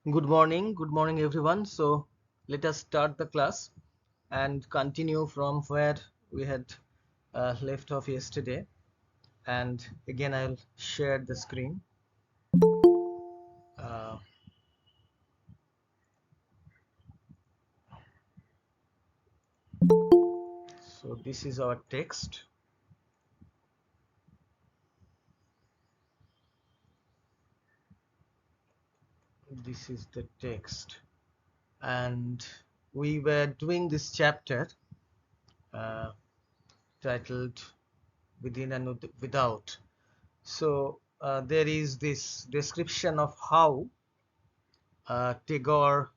Good morning everyone. So let us start the class and continue from where we had left off yesterday. And again, I'll share the screen. Uh, so this is our text. This is the text, and we were doing this chapter uh, titled "Within and Without." So there is this description of how Tagore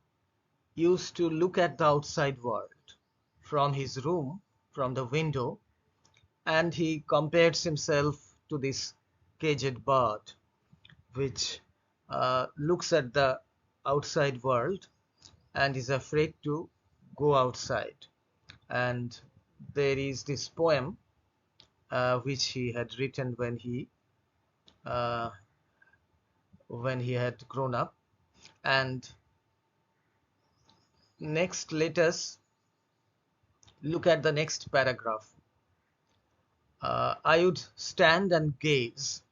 used to look at the outside world from his room, from the window, and he compares himself to this caged bird, which looks at the outside world and is afraid to go outside. And there is this poem which he had written uh, when he had grown up. And next, let us look at the next paragraph. I would stand and gaze.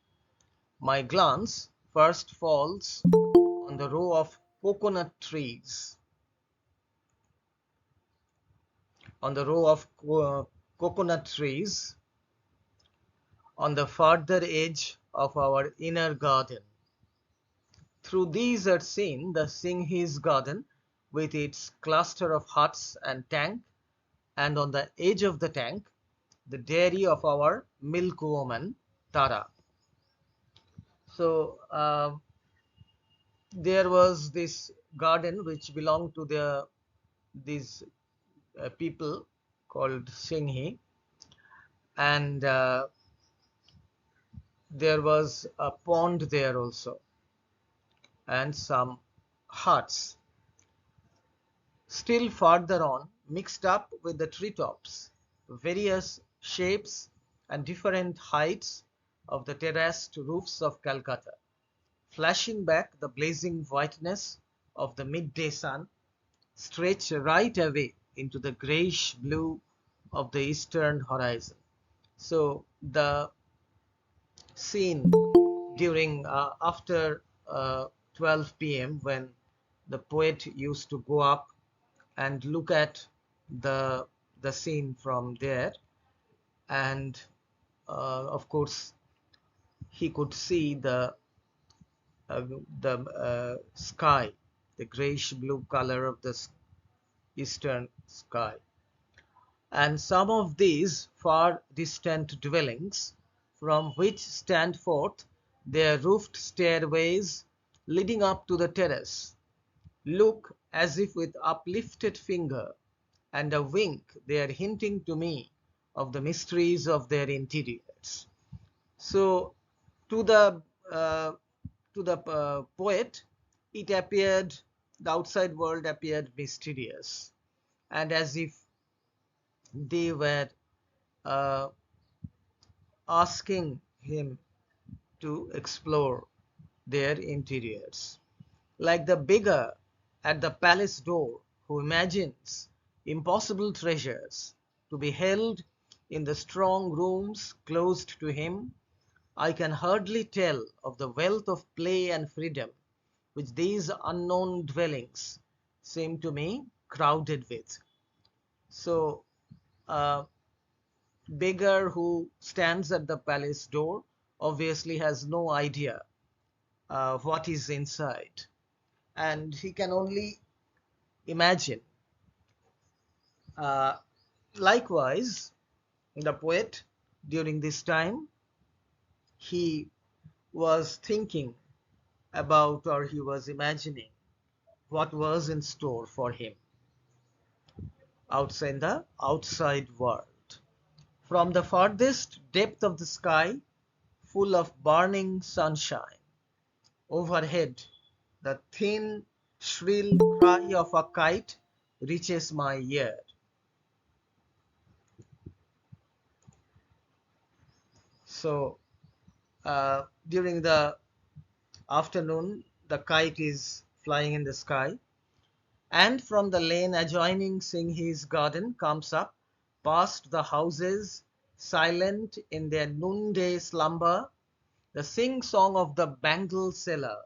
My glance first falls on the row of coconut trees, on the row of coconut trees on the farther edge of our inner garden. Through these are seen the Singh's garden with its cluster of huts and tank, and on the edge of the tank, the dairy of our milk woman, Tara. So there was this garden which belonged to these people called Singhi, and there was a pond there also, and some huts. Still farther on, mixed up with the treetops, various shapes and different heights of the terraced roofs of Calcutta, flashing back the blazing whiteness of the midday sun, stretch right away into the grayish blue of the eastern horizon. So the scene during after 12 p.m. when the poet used to go up and look at the scene from there, and of course he could see uh, the sky, the grayish blue color of the eastern sky. And some of these far distant dwellings, from which stand forth their roofed stairways leading up to the terrace, look as if with uplifted finger and a wink they are hinting to me of the mysteries of their interiors. So to the uh, poet, it appeared, the outside world appeared mysterious, and as if they were uh, asking him to explore their interiors. Like the beggar at the palace door who imagines impossible treasures to be held in the strong rooms closed to him, I can hardly tell of the wealth of play and freedom which these unknown dwellings seem to me crowded with. So, a beggar who stands at the palace door obviously has no idea what is inside, and he can only imagine. Uh, Likewise, the poet during this time, he was thinking about, or he was imagining what was in store for him outside the outside world. From the farthest depth of the sky, full of burning sunshine, overhead, the thin, shrill cry of a kite reaches my ear. So during the afternoon, the kite is flying in the sky. And from the lane adjoining Singh's garden comes up, past the houses, silent in their noonday slumber, the sing-song of the bangle seller,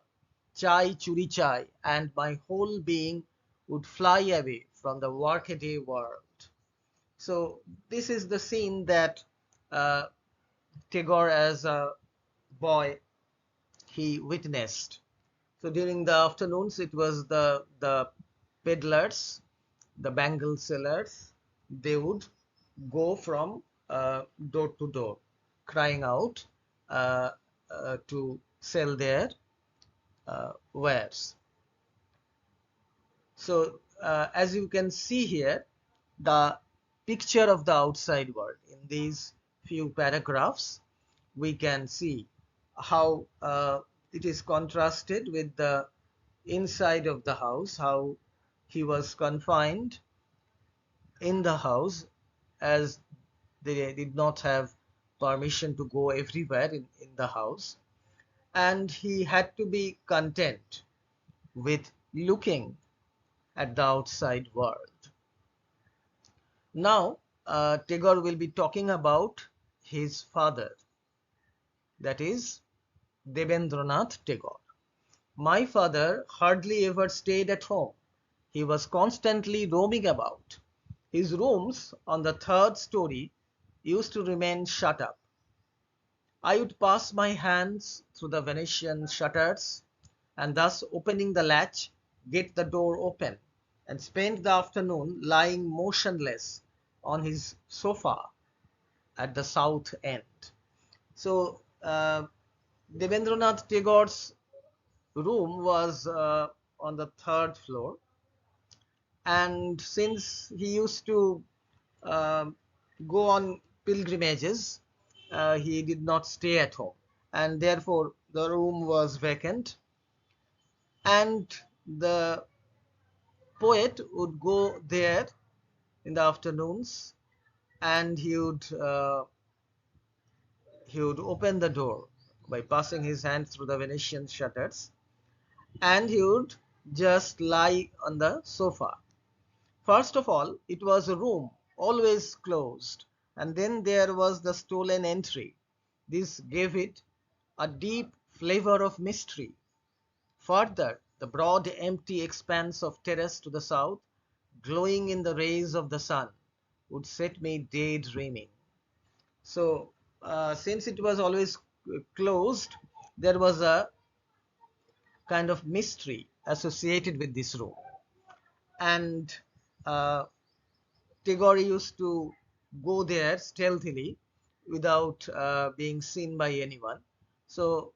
chai churi chai, and my whole being would fly away from the workaday world. So this is the scene that uh, Tagore, as a boy, he witnessed. So during the afternoons, it was the peddlers, the bangle sellers. They would go from door to door, crying out uh, to sell their wares. So as you can see here, the picture of the outside world in these few paragraphs, we can see how it is contrasted with the inside of the house, how he was confined in the house, as they did not have permission to go everywhere in the house, and he had to be content with looking at the outside world. Now, Tagore will be talking about his father, that is Debendranath Tagore. My father hardly ever stayed at home. He was constantly roaming about. His rooms on the third story used to remain shut up. I would pass my hands through the Venetian shutters, and thus opening the latch, get the door open, and spend the afternoon lying motionless on his sofa at the south end. So, Debendranath Tagore's room was on the third floor, and since he used to uh, go on pilgrimages, he did not stay at home, and therefore the room was vacant, and the poet would go there in the afternoons, and he would open the door by passing his hand through the Venetian shutters, and he would just lie on the sofa. First of all, it was a room always closed, and then there was the stolen entry. This gave it a deep flavor of mystery. Further, the broad empty expanse of terrace to the south, glowing in the rays of the sun, would set me daydreaming. So, since it was always closed, there was a kind of mystery associated with this room. And uh, Tagore used to go there stealthily without being seen by anyone. So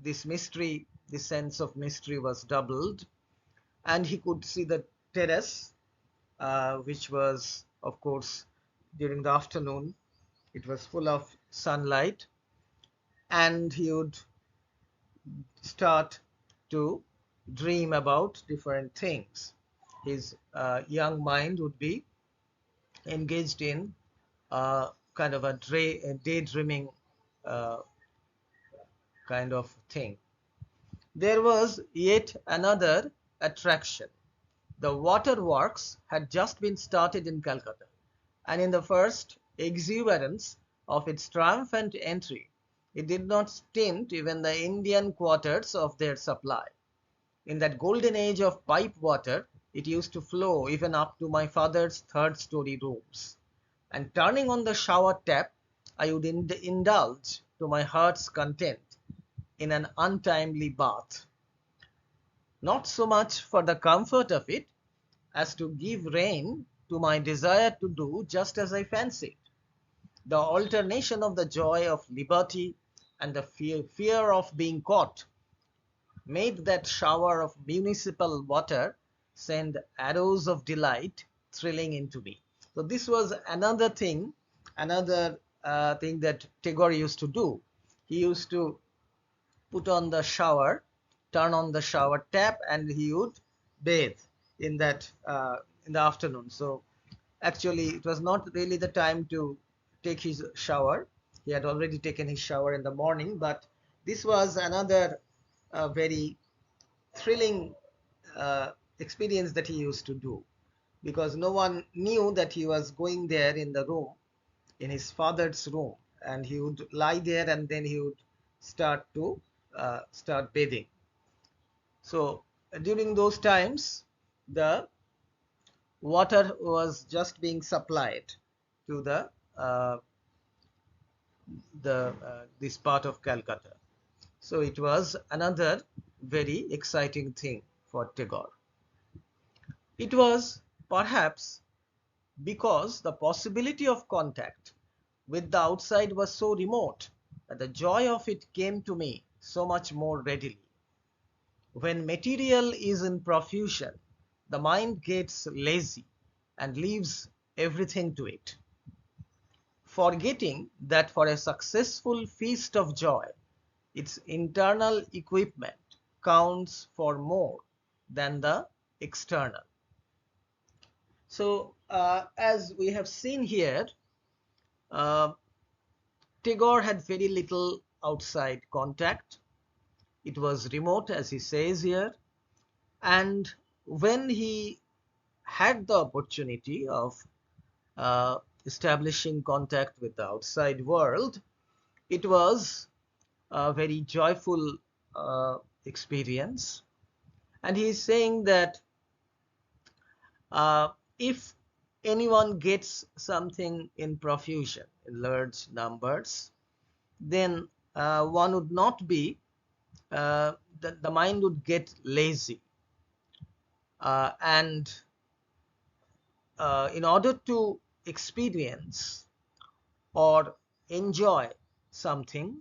this mystery, this sense of mystery was doubled, and he could see the terrace, which was, of course, during the afternoon, it was full of sunlight, and he would start to dream about different things. His young mind would be engaged in kind of a daydreaming uh, kind of thing. There was yet another attraction. The waterworks had just been started in Calcutta, and in the first exuberance of its triumphant entry, it did not stint even the Indian quarters of their supply. In that golden age of pipe water, it used to flow even up to my father's third-story rooms, and turning on the shower tap, I would indulge to my heart's content in an untimely bath, not so much for the comfort of it as to give rein to my desire to do just as I fancied. The alternation of the joy of liberty and the fear of being caught made that shower of municipal water send arrows of delight thrilling into me. So this was another thing that Tagore used to do. He used to put on the shower, turn on the shower tap, and he would bathe in that in the afternoon. So actually, it was not really the time to take his shower. He had already taken his shower in the morning, but this was another very thrilling experience that he used to do, because no one knew that he was going there in the room, in his father's room, and he would lie there and then he would start bathing. So during those times, the water was just being supplied to uh, this part of Calcutta. So it was another very exciting thing for Tagore. It was perhaps because the possibility of contact with the outside was so remote that the joy of it came to me so much more readily. When material is in profusion, the mind gets lazy and leaves everything to it, forgetting that for a successful feast of joy, its internal equipment counts for more than the external. So, as we have seen here, uh, Tagore had very little outside contact. It was remote, as he says here, and when he had the opportunity of establishing contact with the outside world, it was a very joyful experience. And he is saying that uh, if anyone gets something in profusion, in large numbers, then one would not be, the mind would get lazy. And in order to experience or enjoy something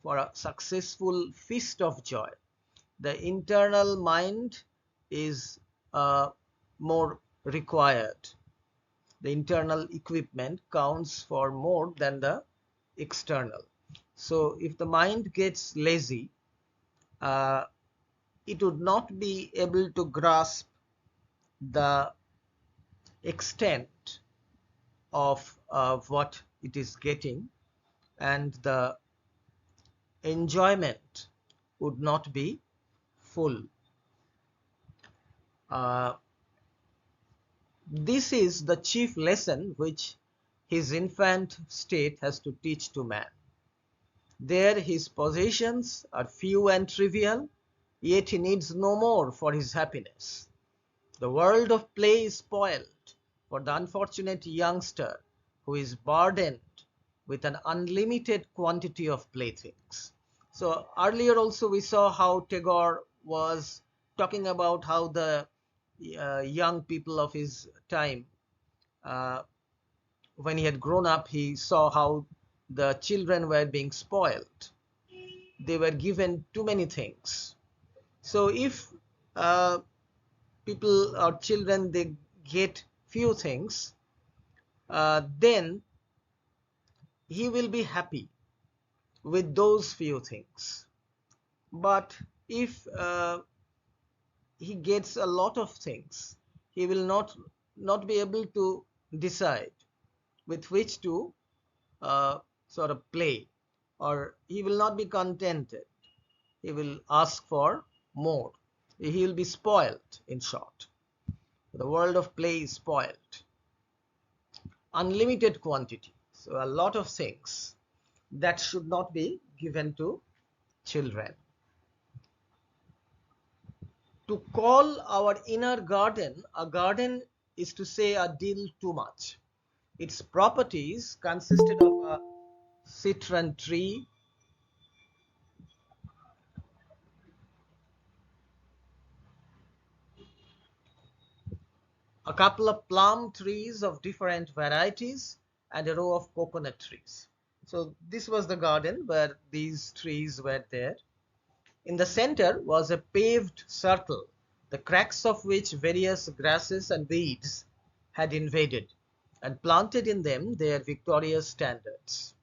for a successful feast of joy, the internal mind is more required. The internal equipment counts for more than the external. So if the mind gets lazy, uh, it would not be able to grasp the extent of what it is getting, and the enjoyment would not be full. Uh, this is the chief lesson which his infant state has to teach to man. There his possessions are few and trivial, yet he needs no more for his happiness. The world of play is spoiled for the unfortunate youngster who is burdened with an unlimited quantity of playthings. So earlier also we saw how Tagore was talking about how the young people of his time, uh, when he had grown up, he saw how the children were being spoiled. They were given too many things. So if uh, people or children, they get few things, then he will be happy with those few things. But if he gets a lot of things, he will not be able to decide with which to sort of play, or he will not be contented. He will ask for more. He will be spoiled, in short. The world of play is spoiled. Unlimited quantity. So a lot of things that should not be given to children. To call our inner garden a garden is to say a deal too much. Its properties consisted of a citron tree, a couple of plum trees of different varieties, and a row of coconut trees. So this was the garden where these trees were there. In the center was a paved circle, the cracks of which various grasses and weeds had invaded, and planted in them their victorious standards.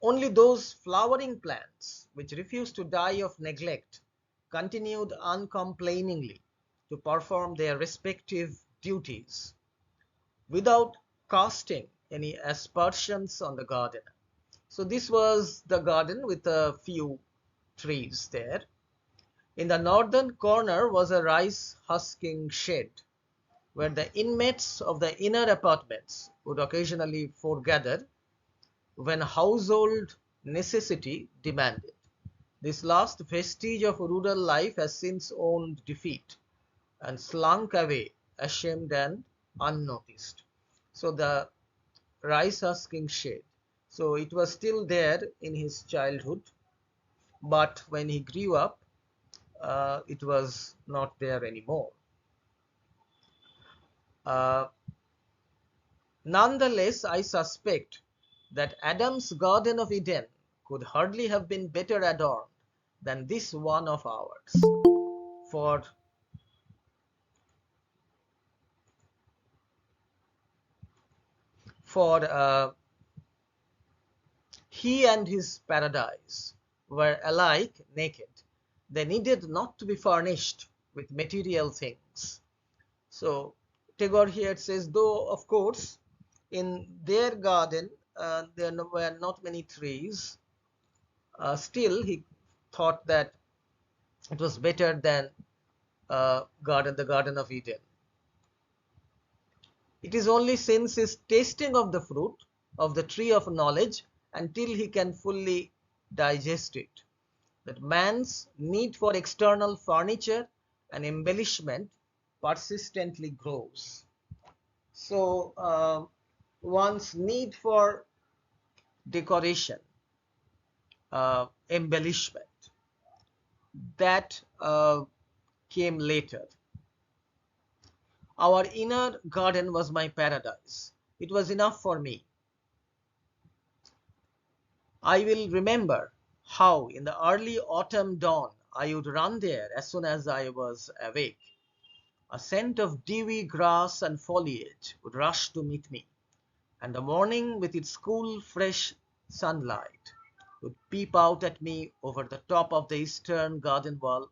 Only those flowering plants which refused to die of neglect continued uncomplainingly to perform their respective duties without casting any aspersions on the gardener. So this was the garden with a few trees there. In the northern corner was a rice husking shed, where the inmates of the inner apartments would occasionally foregather when household necessity demanded. This last vestige of rural life has since owned defeat and slunk away, ashamed and unnoticed. So the rice husking shed. So it was still there in his childhood, but when he grew up, it was not there anymore. Uh, Nonetheless, I suspect that Adam's Garden of Eden could hardly have been better adorned than this one of ours. For for he and his paradise were alike naked. They needed not to be furnished with material things. So Tagore here says, though of course in their garden there were not many trees, still he thought that it was better than the Garden of Eden. It is only since his tasting of the fruit of the tree of knowledge until he can fully digest it that man's need for external furniture and embellishment persistently grows. So one's need for decoration, embellishment, that came later. Our inner garden was my paradise. It was enough for me. I will remember how in the early autumn dawn I would run there as soon as I was awake. A scent of dewy grass and foliage would rush to meet me, and the morning with its cool, fresh sunlight would peep out at me over the top of the eastern garden wall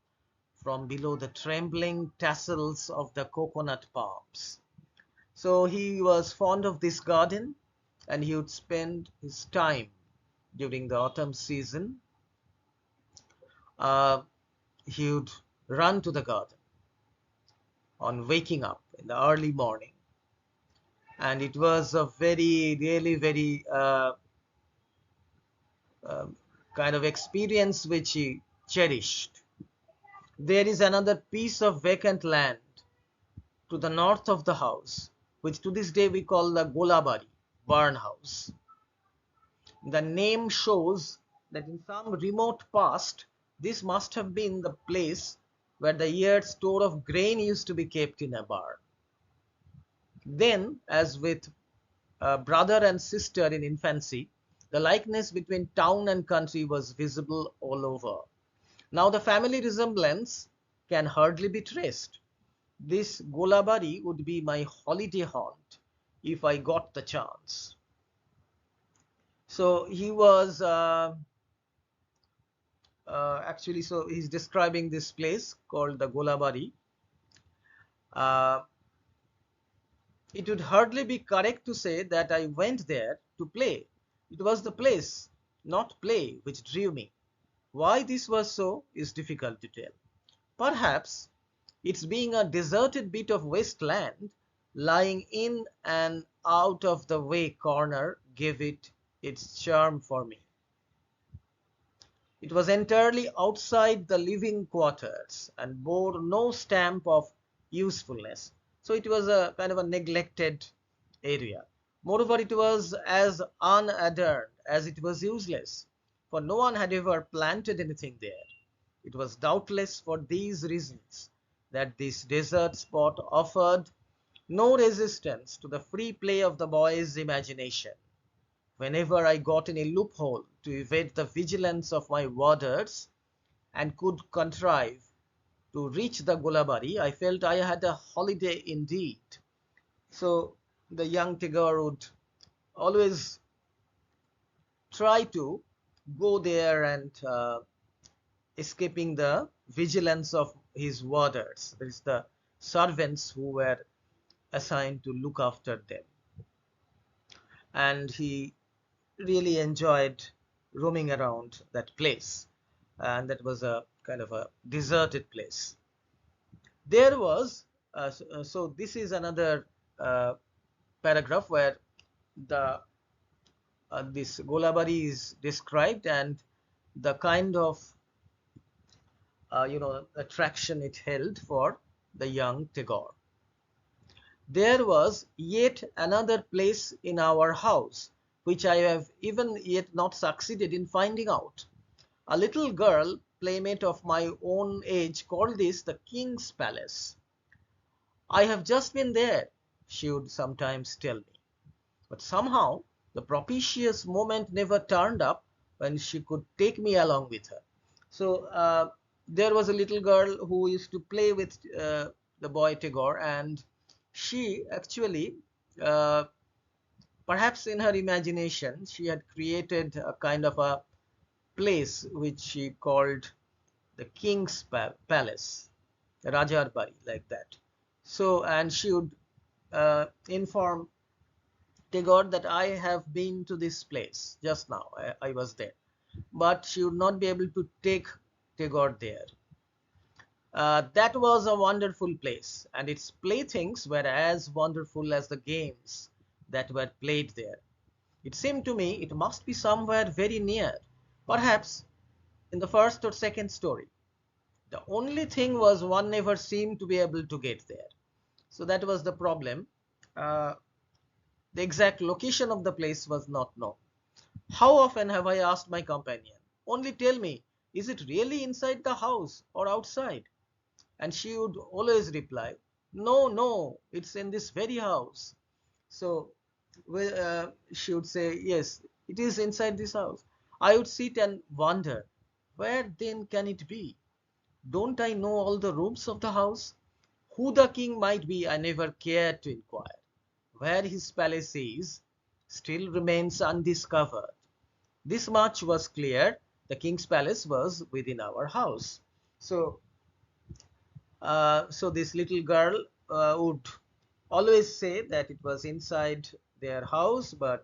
from below the trembling tassels of the coconut palms. So he was fond of this garden, and he would spend his time during the autumn season. Uh, he would run to the garden on waking up in the early morning, and it was a really very kind of experience which he cherished. There is another piece of vacant land to the north of the house, which to this day we call the Golabari barn house. The name shows that in some remote past, this must have been the place where the year's store of grain used to be kept in a barn. Then, as with brother and sister in infancy, the likeness between town and country was visible all over. Now the family resemblance can hardly be traced. This Golabari would be my holiday haunt if I got the chance. So he was actually, so he's describing this place called the Golabari. Uh, it would hardly be correct to say that I went there to play. It was the place, not play, which drew me. Why this was so is difficult to tell. Perhaps its being a deserted bit of wasteland lying in an out of the way corner gave it its charm for me. It was entirely outside the living quarters and bore no stamp of usefulness. So it was a kind of a neglected area. Moreover, it was as unadorned as it was useless, for no one had ever planted anything there. It was doubtless for these reasons that this desert spot offered no resistance to the free play of the boy's imagination. Whenever I got in a loophole to evade the vigilance of my warders and could contrive to reach the Golabari, I felt I had a holiday indeed. So the young Tagore would always try to go there and escaping the vigilance of his warders. That is the servants who were assigned to look after them. And he really enjoyed roaming around that place. And that was a kind of a deserted place. There was, so this is another paragraph where the this Golabari is described and the kind of attraction it held for the young Tagore. There was yet another place in our house which I have even yet not succeeded in finding out. A little girl, playmate of my own age, called this the King's Palace. I have just been there, she would sometimes tell me. But somehow the propitious moment never turned up when she could take me along with her. So there was a little girl who used to play with the boy Tagore, and she actually, perhaps in her imagination, she had created a kind of a place which she called the King's Palace, the Rajar Bari, like that. So, and she would inform Tagore that I have been to this place just now. I was there, but she would not be able to take Tagore there. That was a wonderful place, and its playthings were as wonderful as the games that were played there. It seemed to me it must be somewhere very near, perhaps in the first or second story. The only thing was one never seemed to be able to get there. So that was the problem. The exact location of the place was not known. How often have I asked my companion, only tell me, is it really inside the house or outside? And she would always reply, no, no, it's in this very house. So she would say, yes, it is inside this house. I would sit and wonder, where then can it be? Don't I know all the rooms of the house? Who the king might be, I never cared to inquire. Where his palace is still remains undiscovered. This much was clear: the king's palace was within our house. So, so this little girl would always say that it was inside their house, but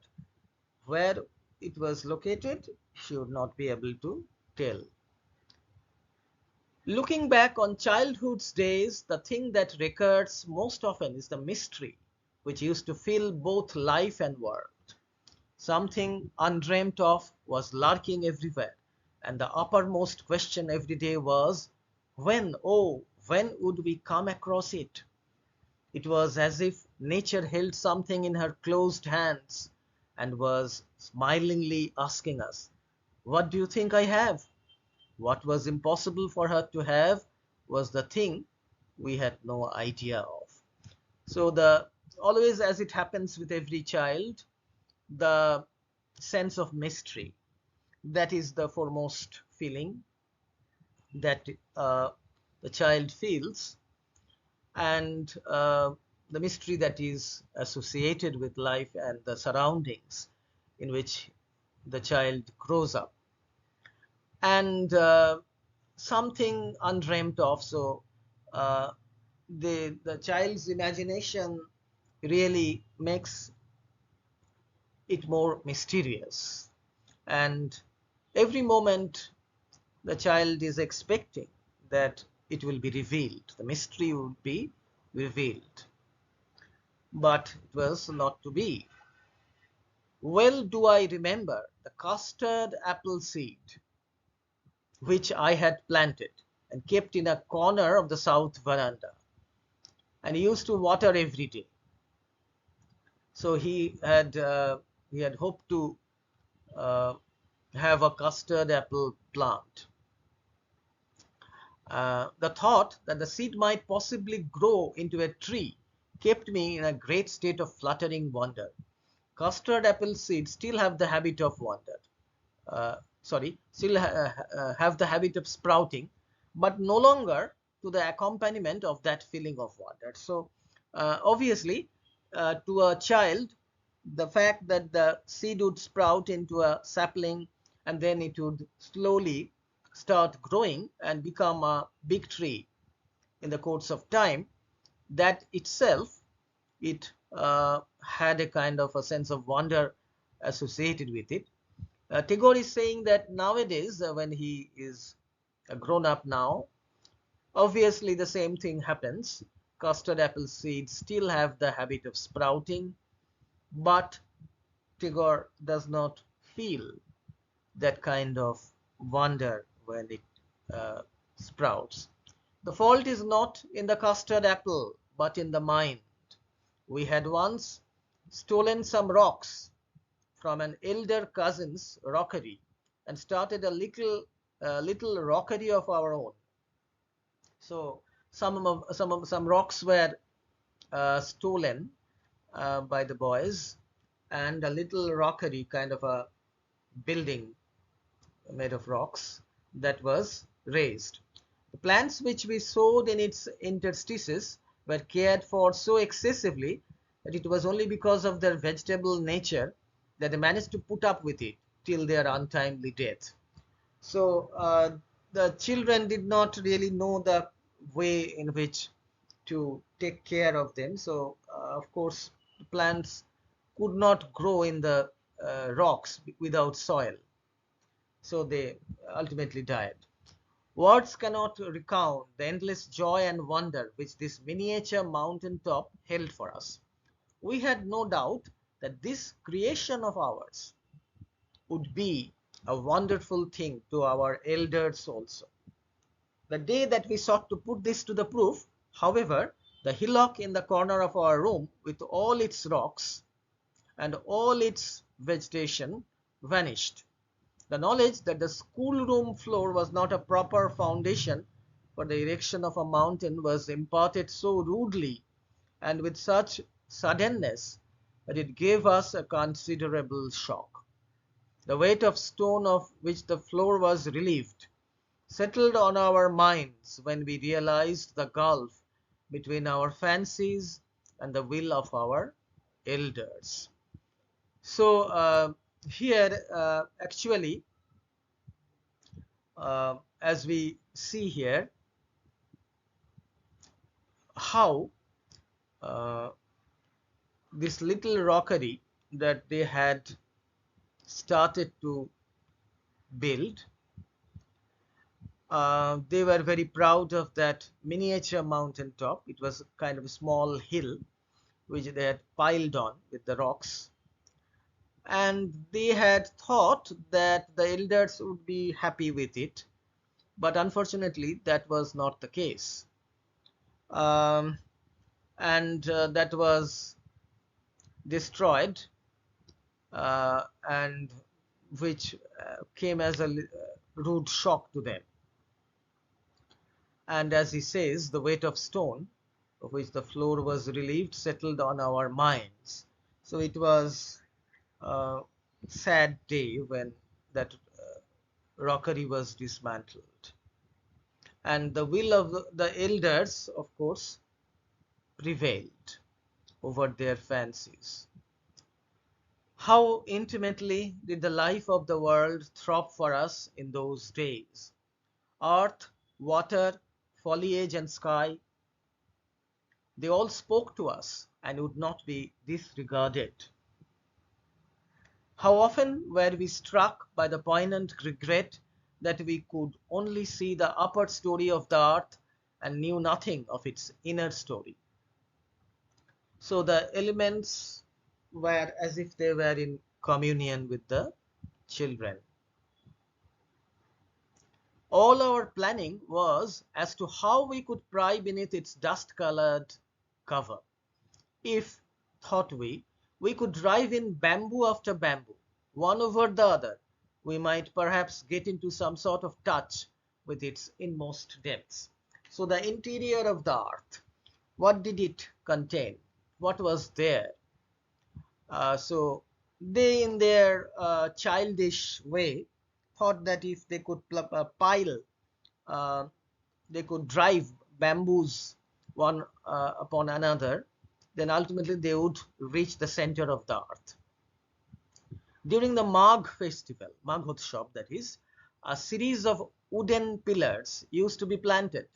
where it was located, she would not be able to tell. Looking back on childhood's days, the thing that recurs most often is the mystery which used to fill both life and world. Something undreamt of was lurking everywhere, and the uppermost question every day was, when, oh, when would we come across it? It was as if nature held something in her closed hands and was smilingly asking us, what do you think I have? What was impossible for her to have was the thing we had no idea of. So always, as it happens with every child, the sense of mystery, that is the foremost feeling that the child feels, and the mystery that is associated with life and the surroundings in which the child grows up. And something undreamt of. So the child's imagination really makes it more mysterious, and every moment the child is expecting that it will be revealed, the mystery will be revealed, but it was not to be. Well do I remember the custard apple seed which I had planted and kept in a corner of the south veranda, and he used to water every day. So he had hoped to have a custard apple plant. The thought that the seed might possibly grow into a tree kept me in a great state of fluttering wonder. Custard apple seeds still have the habit of have the habit of sprouting, but no longer to the accompaniment of that feeling of wonder. So obviously, to a child, the fact that the seed would sprout into a sapling and then it would slowly start growing and become a big tree in the course of time, that itself, it had a kind of a sense of wonder associated with it. Tagore is saying that nowadays, when he is a grown up now, obviously the same thing happens. Custard apple seeds still have the habit of sprouting, but Tagore does not feel that kind of wonder when it uh, sprouts. The fault is not in the custard apple, but in the mind. We had once stolen some rocks from an elder cousin's rockery and started a little rockery of our own. So some rocks were stolen by the boys, and a little rockery, kind of a building made of rocks, that was raised. The plants which we sowed in its interstices were cared for so excessively that it was only because of their vegetable nature that they managed to put up with it till their untimely death. So the children did not really know the way in which to take care of them. So of course, the plants could not grow in the rocks without soil. So they ultimately died. Words cannot recount the endless joy and wonder which this miniature mountain top held for us. We had no doubt that this creation of ours would be a wonderful thing to our elders also. The day that we sought to put this to the proof, however, the hillock in the corner of our room with all its rocks and all its vegetation vanished. The knowledge that the schoolroom floor was not a proper foundation for the erection of a mountain was imparted so rudely and with such suddenness that it gave us a considerable shock. The weight of stone of which the floor was relieved settled on our minds when we realized the gulf between our fancies and the will of our elders. So here actually as we see here how uh, this little rockery that they had started to build, they were very proud of that miniature mountain top. It was kind of a small hill which they had piled on with the rocks, and they had thought that the elders would be happy with it, but unfortunately that was not the case. um, and that was destroyed, and which came as a rude shock to them. And as he says, the weight of stone of which the floor was relieved settled on our minds. So it was a sad day when that rockery was dismantled. And the will of the elders, of course, prevailed over their fancies. How intimately did the life of the world throb for us in those days? Earth, water, foliage, and sky, they all spoke to us and would not be disregarded. How often were we struck by the poignant regret that we could only see the upper story of the earth and knew nothing of its inner story. So the elements were as if they were in communion with the children. All our planning was as to how we could pry beneath its dust-colored cover. If, thought we could drive in bamboo after bamboo, one over the other, we might perhaps get into some sort of touch with its inmost depths. So the interior of the earth, what did it contain? What was there? So they, in their childish way, thought that if they could pile, uh, they could drive bamboos one upon another, then ultimately they would reach the center of the earth. During the Magh festival, Maghotshav that is, a series of wooden pillars used to be planted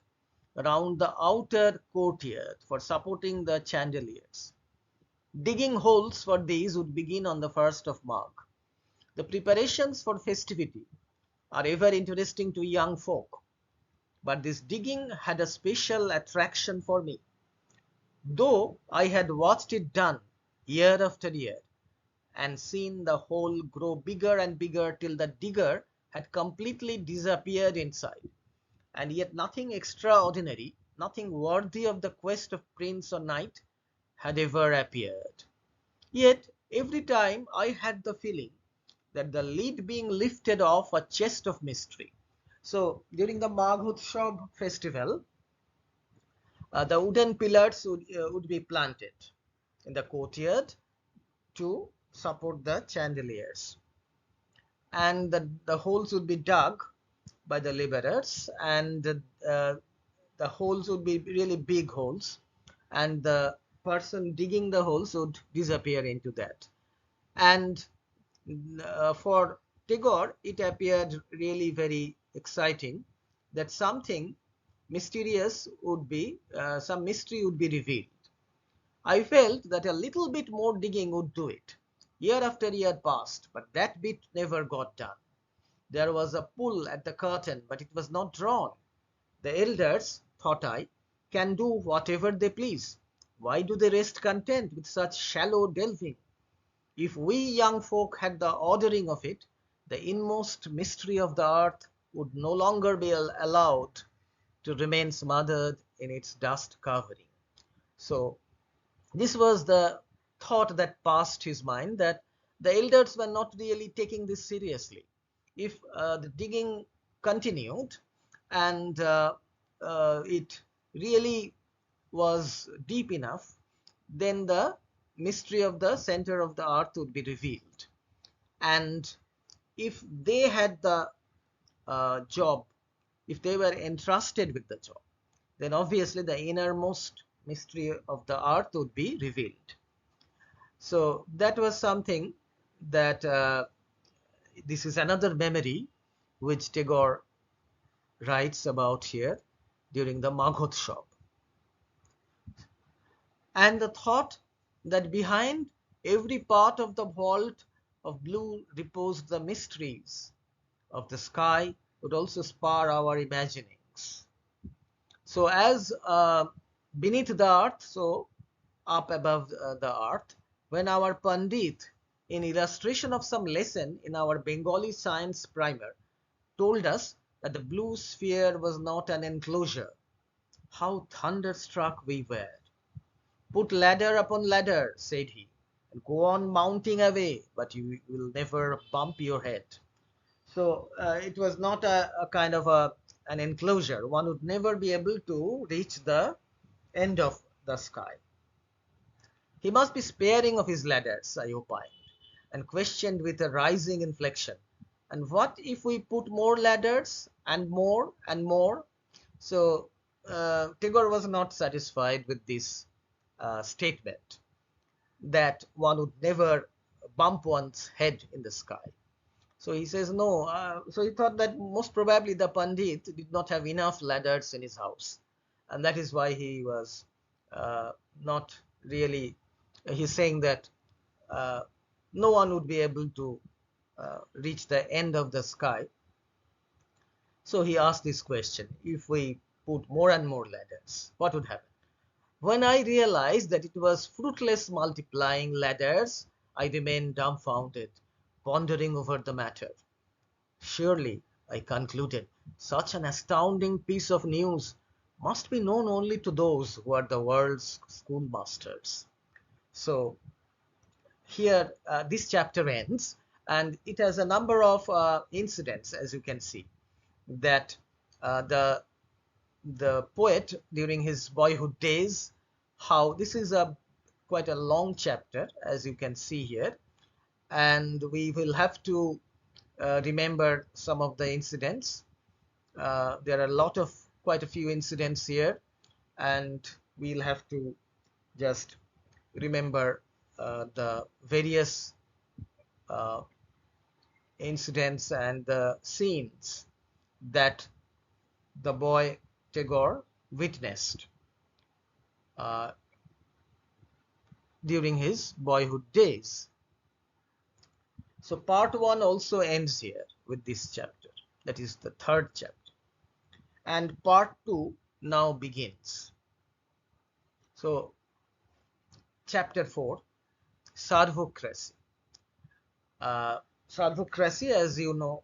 around the outer courtyard for supporting the chandeliers. Digging holes for these would begin on the 1st of Magh. The preparations for festivity are ever interesting to young folk. but this digging had a special attraction for me. Though I had watched it done year after year, and seen the hole grow bigger and bigger till the digger had completely disappeared inside, and yet nothing extraordinary, nothing worthy of the quest of prince or knight, had ever appeared. Yet every time I had the feeling that the lid being lifted off a chest of mystery. So during the Magh festival, the wooden pillars would be planted in the courtyard to support the chandeliers, and the holes would be dug by the laborers, and the holes would be really big holes, and the person digging the holes would disappear into that. And for Tagore, it appeared really very exciting that something mysterious would be, some mystery would be revealed. I felt that a little bit more digging would do it. Year after year passed, but that bit never got done. There was a pull at the curtain, but it was not drawn. The elders, thought I, can do whatever they please. Why do they rest content with such shallow delving? If we young folk had the ordering of it, the inmost mystery of the earth would no longer be allowed to remain smothered in its dust covering. So this was the thought that passed his mind, that the elders were not really taking this seriously. If the digging continued and it really was deep enough, then the mystery of the center of the earth would be revealed. And if they had the job, if they were entrusted with the job, then obviously the innermost mystery of the earth would be revealed. So that was something that this is another memory which Tagore writes about here during the Maghotshav. And the thought that behind every part of the vault of blue reposed the mysteries of the sky would also spur our imaginings. So as beneath the earth, so up above the earth, when our Pandit, in illustration of some lesson in our Bengali science primer, told us that the blue sphere was not an enclosure, how thunderstruck we were. Put ladder upon ladder, said he, and go on mounting away, but you will never bump your head. So it was not a kind of an enclosure. One would never be able to reach the end of the sky. He must be sparing of his ladders, I opined, and questioned with a rising inflection. And what if we put more ladders and more and more? So Tagore was not satisfied with this statement that one would never bump one's head in the sky. So he says no. So he thought that most probably the Pandit did not have enough ladders in his house, and that is why he was not really. He's saying that no one would be able to reach the end of the sky. So he asked this question: if we put more and more ladders, what would happen? When I realized that it was fruitless multiplying ladders, I remained dumbfounded, pondering over the matter. Surely, I concluded, such an astounding piece of news must be known only to those who are the world's schoolmasters. So here this chapter ends, and it has a number of incidents, as you can see, that the poet during his boyhood days, how this is a quite a long chapter, as you can see here, and we will have to remember some of the incidents. There are a lot of quite a few incidents here, and we'll have to just remember the various uh, incidents and the scenes that the boy Tagore witnessed during his boyhood days. So part 1 also ends here with this chapter, that is the third chapter. and part 2 now begins. So, chapter 4, Servocracy. Servocracy, as you know,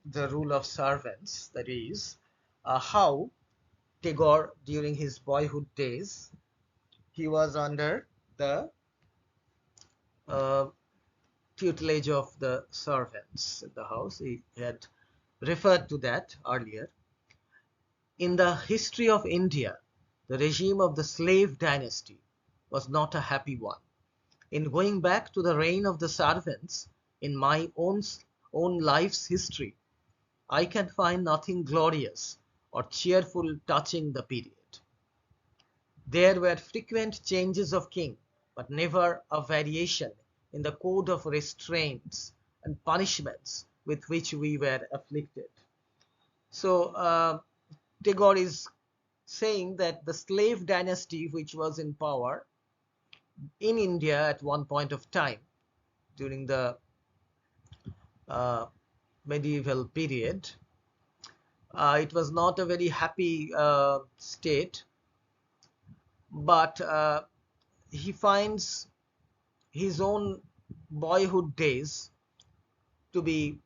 the rule of servants, that is, how Tagore, during his boyhood days, he was under the uh, tutelage of the servants in the house. He had referred to that earlier. In the history of India, the regime of the slave dynasty was not a happy one. In going back to the reign of the servants in my own life's history, I can find nothing glorious or cheerful touching the period. There were frequent changes of king, but never a variation in the code of restraints and punishments with which we were afflicted. So, Tagore is saying that the slave dynasty which was in power in India at one point of time during the uh, medieval period, it was not a very happy state, but he finds his own boyhood days to be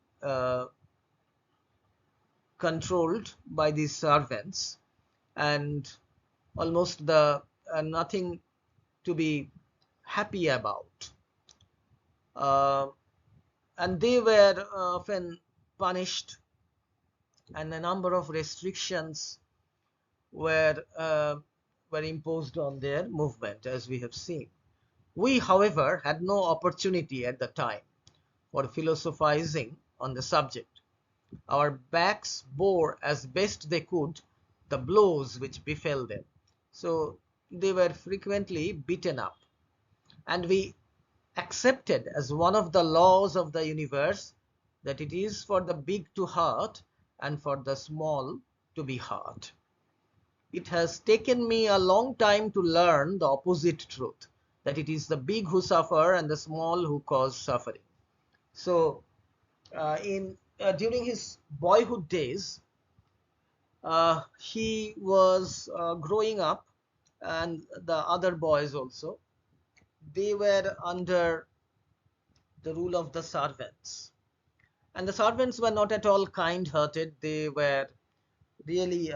controlled by these servants, and almost the nothing to be happy about. Uh, and they were often punished, and a number of restrictions were imposed on their movement, as we have seen. We, however, had no opportunity at the time for philosophizing on the subject. Our backs bore as best they could the blows which befell them. So they were frequently beaten up, and we accepted as one of the laws of the universe that it is for the big to hurt and for the small to be hurt. It has taken me a long time to learn the opposite truth, that it is the big who suffer and the small who cause suffering. So, in during his boyhood days, he was growing up, and the other boys also. They were under the rule of the servants, and the servants were not at all kind-hearted. They were really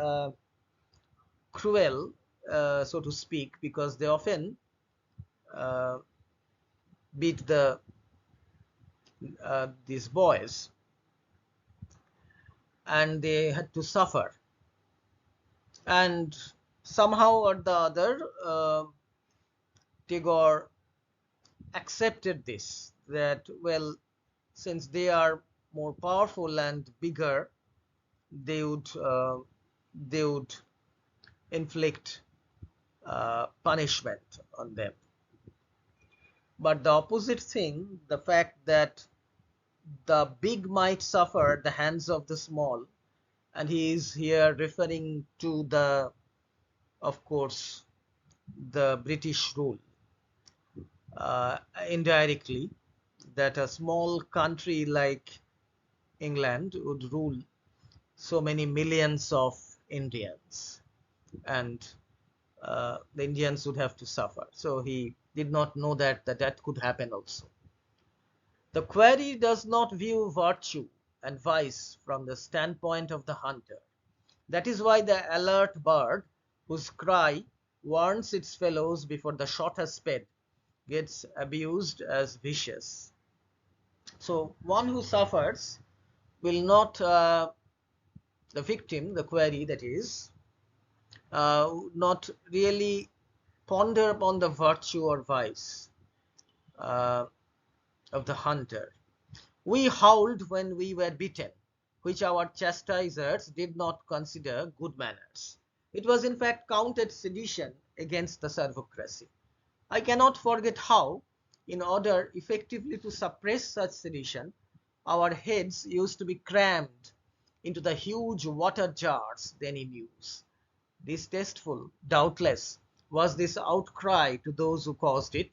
cruel, so to speak, because they often uh, beat these boys, and they had to suffer. And somehow or the other, Tagore accepted this, that, well, since they are more powerful and bigger, they would inflict punishment on them. But the opposite thing, the fact that the big might suffer at the hands of the small, and he is here referring to the, of course, the British rule, indirectly, that a small country like England would rule so many millions of Indians, and the Indians would have to suffer. So he did not know that that could happen also. The quarry does not view virtue and vice from the standpoint of the hunter. That is why the alert bird, whose cry warns its fellows before the shot has sped, gets abused as vicious. So one who suffers will not, the victim, the quarry that is, not really ponder upon the virtue or vice of the hunter. We howled when we were beaten, which our chastisers did not consider good manners. It was in fact counted sedition against the servocracy. I cannot forget how, in order effectively to suppress such sedition, our heads used to be crammed into the huge water jars then in use. Distasteful, doubtless, was this outcry to those who caused it.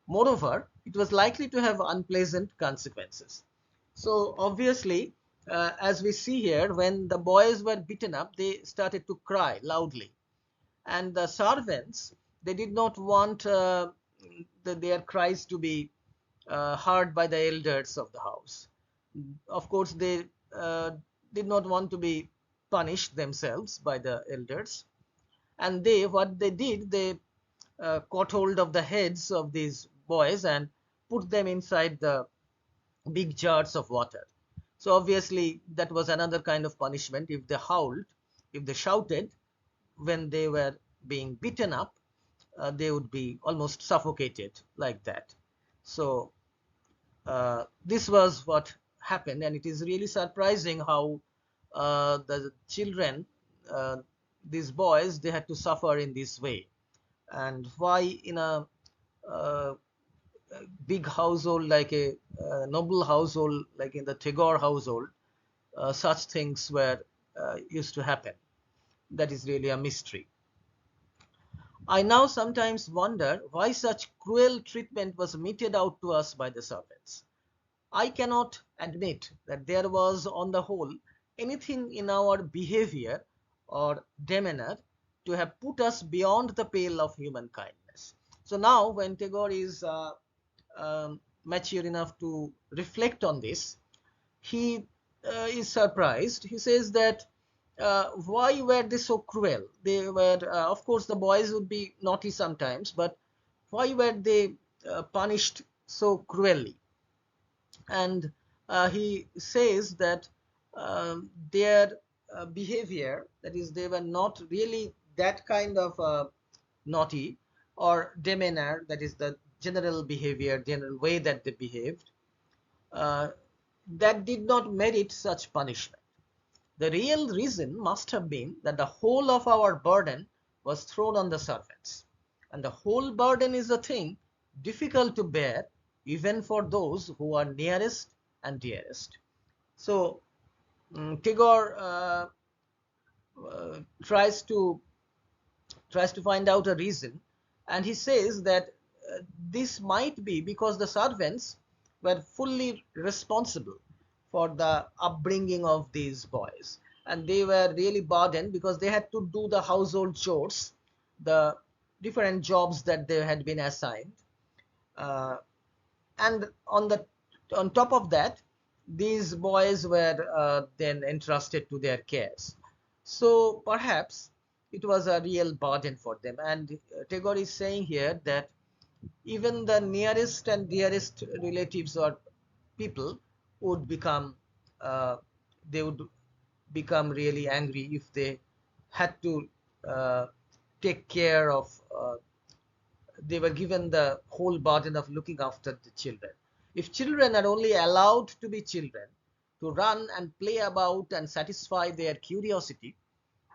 Moreover, it was likely to have unpleasant consequences. So obviously, as we see here, when the boys were beaten up, they started to cry loudly. And the servants, they did not want their cries to be heard by the elders of the house. Of course, they did not want to be punished themselves by the elders. And what they did, they caught hold of the heads of these boys and put them inside the big jars of water. So obviously that was another kind of punishment. If they howled, if they shouted when they were being beaten up, they would be almost suffocated like that. So this was what happened, and it is really surprising how the children, uh, these boys, they had to suffer in this way, and why in a uh, big household like a noble household like in the Tagore household, such things were used to happen. That is really a mystery. I now sometimes wonder why such cruel treatment was meted out to us by the servants. I cannot admit that there was, on the whole, anything in our behavior or demeanor to have put us beyond the pale of human kindness. So now, when Tagore is mature enough to reflect on this, he is surprised. He says that why were they so cruel? They were, of course, the boys would be naughty sometimes, but why were they punished so cruelly? And he says that their behavior, that is, they were not really that kind of naughty, or demeanor, that is the general behavior, general way that they behaved, uh, that did not merit such punishment. The real reason must have been that the whole of our burden was thrown on the servants, and the whole burden is a thing difficult to bear even for those who are nearest and dearest. So Tagore uh, tries to find out a reason, and he says that this might be because the servants were fully responsible for the upbringing of these boys, and they were really burdened because they had to do the household chores, the different jobs that they had been assigned, uh, and on top of that, these boys were then entrusted to their cares. So perhaps it was a real burden for them. And Tagore is saying here that even the nearest and dearest relatives or people would become uh, they would become really angry if they had to uh, take care of they were given the whole burden of looking after the children. If children are only allowed to be children, to run and play about and satisfy their curiosity,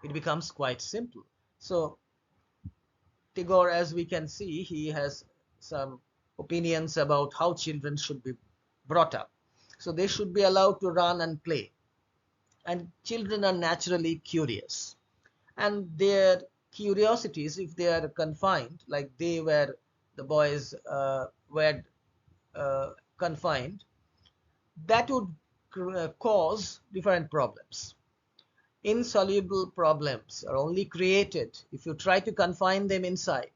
it becomes quite simple. So Tagore, as we can see, he has some opinions about how children should be brought up. So they should be allowed to run and play. And children are naturally curious. And their curiosities, if they are confined, like they were, the boys were confined, that would cause different problems. Insoluble problems are only created if you try to confine them inside,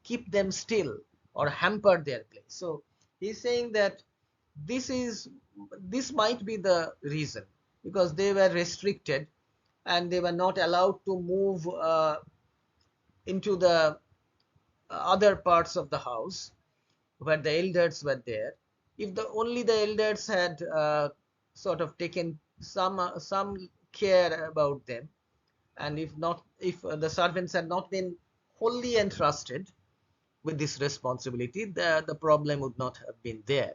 keep them still, or hamper their play. So he's saying that this is this might be the reason, because they were restricted and they were not allowed to move into the other parts of the house where the elders were there. If the only the elders had sort of taken some care about them, and if not, if the servants had not been wholly entrusted with this responsibility, the problem would not have been there.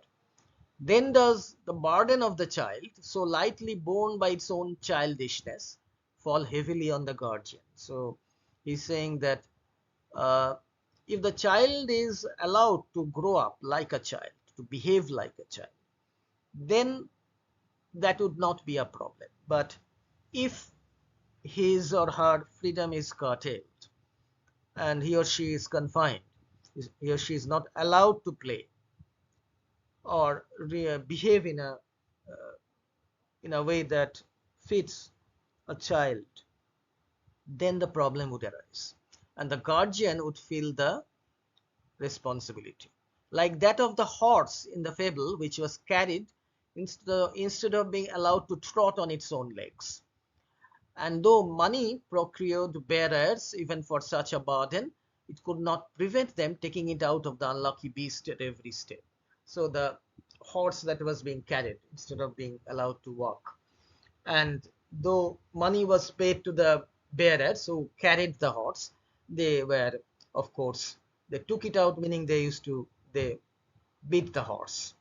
Then does the burden of the child, so lightly borne by its own childishness, fall heavily on the guardian. So he's saying that uh, if the child is allowed to grow up like a child, to behave like a child, then that would not be a problem. But if his or her freedom is curtailed and he or she is confined, he or she is not allowed to play or behave in a in a way that fits a child, then the problem would arise and the guardian would feel the responsibility, like that of the horse in the fable, which was carried instead of being allowed to trot on its own legs. And though money procured bearers even for such a burden, it could not prevent them taking it out of the unlucky beast at every step. So the horse that was being carried instead of being allowed to walk. And though money was paid to the bearers who carried the horse, they were, of course, they took it out, meaning they beat the horse.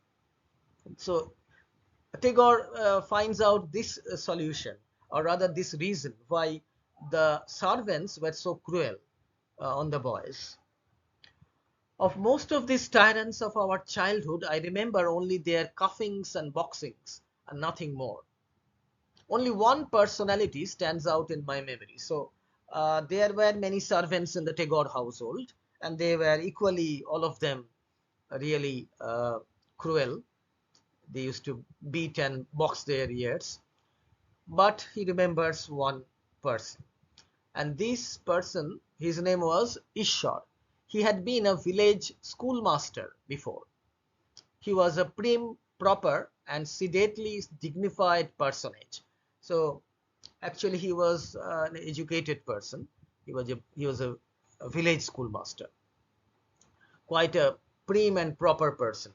So Tagore finds out this solution, or rather this reason why the servants were so cruel on the boys. Of most of these tyrants of our childhood, I remember only their cuffings and boxings and nothing more. Only one personality stands out in my memory. So there were many servants in the Tagore household, and they were equally, all of them, really cruel. They used to beat and box their ears. But he remembers one person. And this person, his name was Ishwar. He had been a village schoolmaster before. He was a prim, proper, and sedately dignified personage. So actually he was an educated person. He was a village schoolmaster, quite a prim and proper person.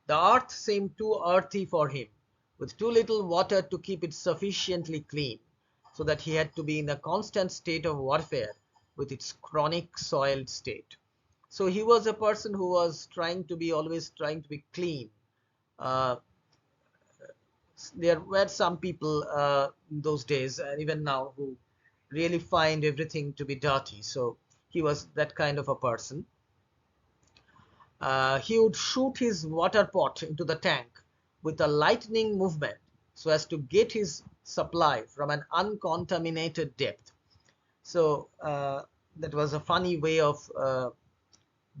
The earth seemed too earthy for him, with too little water to keep it sufficiently clean, so that he had to be in a constant state of warfare with its chronic soiled state. So he was a person who was always trying to be clean. Uh, there were some people in those days, and even now, who really find everything to be dirty. So he was that kind of a person. He would shoot his water pot into the tank with a lightning movement so as to get his supply from an uncontaminated depth. So that was a funny way of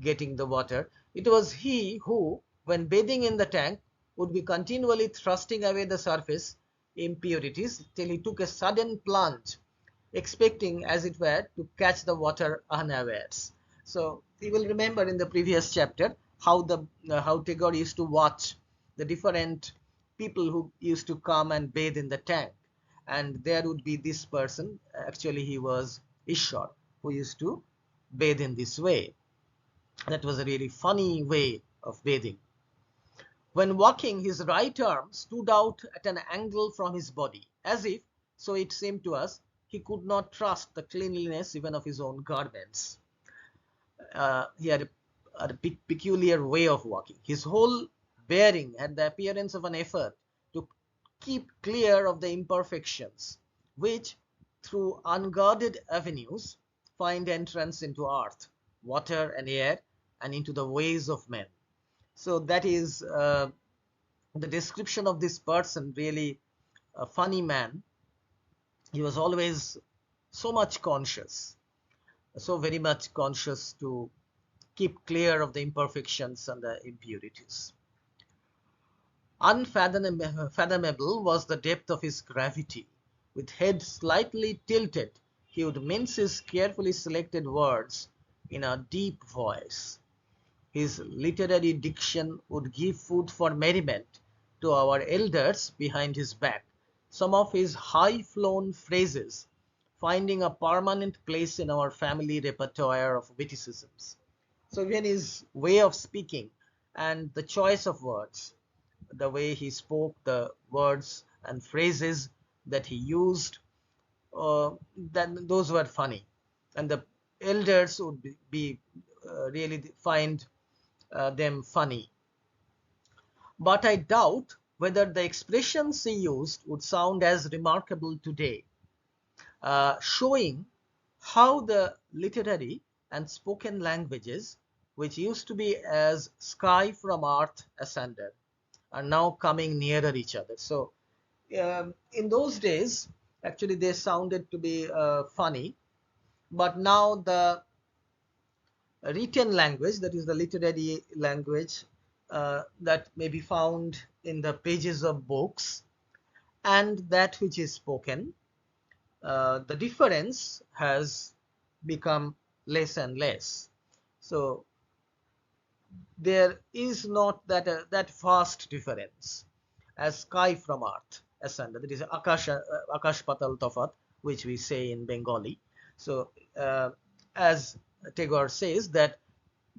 getting the water. It was he who, when bathing in the tank, would be continually thrusting away the surface impurities till he took a sudden plunge, expecting, as it were, to catch the water unawares. So you will remember in the previous chapter how Tagore used to watch the different people who used to come and bathe in the tank, and there would be this person. Actually, he was Ishwar, who used to bathe in this way. That was a really funny way of bathing. When walking, his right arm stood out at an angle from his body, as if, so it seemed to us, he could not trust the cleanliness even of his own garments. He had a peculiar way of walking. His whole bearing had the appearance of an effort to keep clear of the imperfections, which, through unguarded avenues, find entrance into earth, water, and air, and into the ways of men. So that is the description of this person, really a funny man. He was always so much conscious, so very much conscious to keep clear of the imperfections and the impurities. Unfathomable was the depth of his gravity. With head slightly tilted, he would mince his carefully selected words in a deep voice. His literary diction would give food for merriment to our elders behind his back, some of his high-flown phrases finding a permanent place in our family repertoire of witticisms. So even his way of speaking and the choice of words, the way he spoke, the words and phrases that he used, then those were funny, and the elders would be really find them funny. But I doubt whether the expressions he used would sound as remarkable today, showing how the literary and spoken languages, which used to be as sky from earth asunder, are now coming nearer each other. So in those days, actually they sounded to be funny, but now the written language, that is the literary language that may be found in the pages of books, and that which is spoken, the difference has become less and less. So there is not that vast difference as sky from earth asunder. That is akash patal tafat, which we say in Bengali. So as Tagore says, that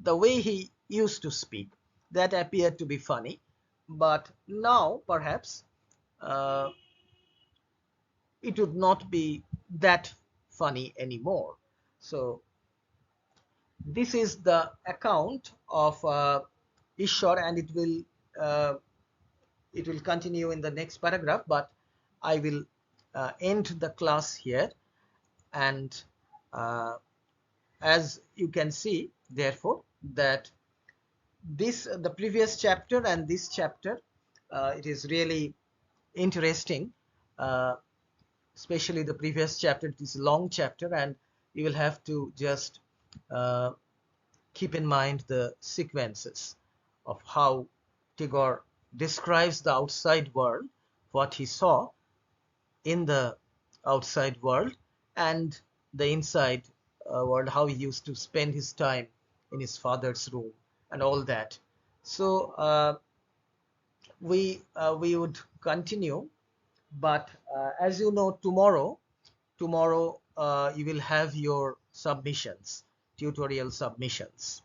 the way he used to speak, that appeared to be funny, but now perhaps uh, it would not be that funny anymore. So this is the account of Ishwar, and uh, it will continue in the next paragraph, but I will end the class here. And uh, as you can see, therefore, that the previous chapter and this chapter, it is really interesting, uh, especially the previous chapter. It is a long chapter, and you will have to just uh, keep in mind the sequences of how Tagore describes the outside world, what he saw in the outside world, and the inside world, how he used to spend his time in his father's room and all that. So we would continue, but as you know, tomorrow you will have your submissions, tutorial submissions.